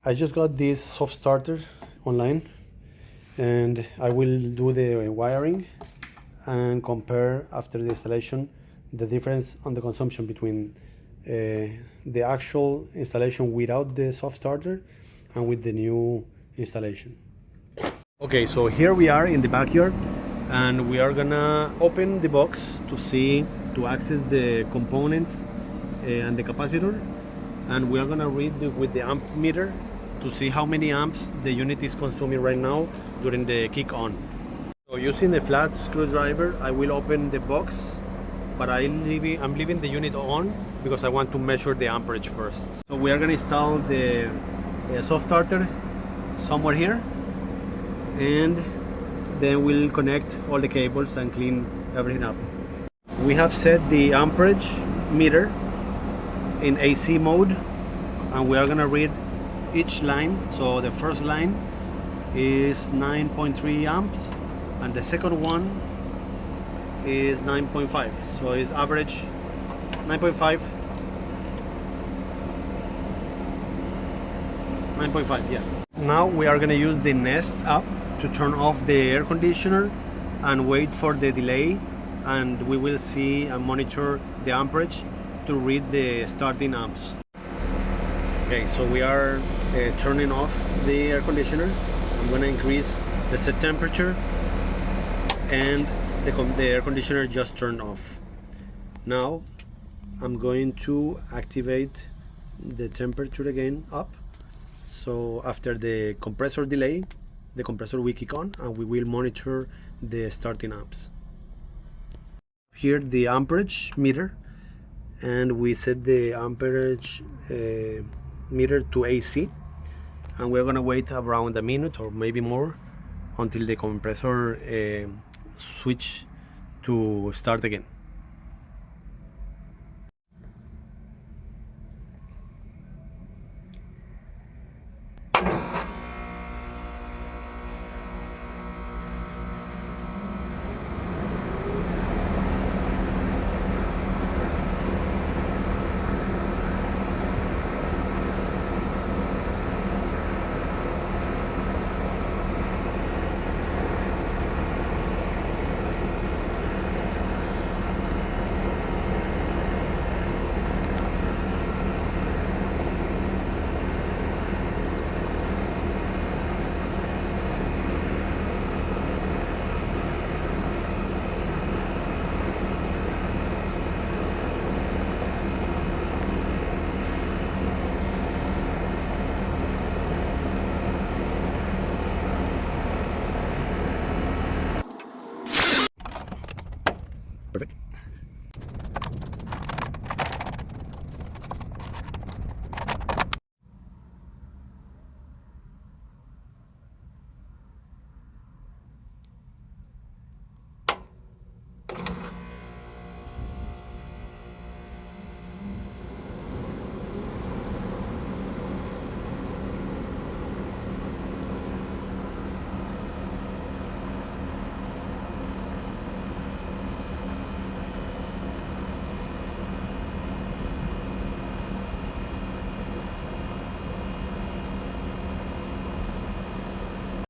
I just got this soft starter online, and I will do the wiring and compare after the installation the difference on the consumption between the actual installation without the soft starter and with the new installation. Okay, so here we are in the backyard, and we are gonna open the box to access the components and the capacitor, and we are gonna read with the amp meter to see how many amps the unit is consuming right now during the kick on. So using a flat screwdriver, I will open the box, but I'm leaving the unit on because I want to measure the amperage first. So we are gonna install the soft starter somewhere here, and then we'll connect all the cables and clean everything up. We have set the amperage meter in AC mode, and we are gonna read each line. So the first line is 9.3 amps, and the second one is 9.5. So it's average 9.5. 9.5, yeah. Now we are gonna use the Nest app to turn off the air conditioner and wait for the delay, and we will see and monitor the amperage to read the starting amps. Okay, so we are turning off the air conditioner. I'm gonna increase the set temperature, and the air conditioner just turned off. Now I'm going to activate the temperature again up. So after the compressor delay, the compressor will kick on, and we will monitor the starting amps. Here the amperage meter, and we set the amperage meter to AC, and we're gonna wait around a minute or maybe more until the compressor switch to start again.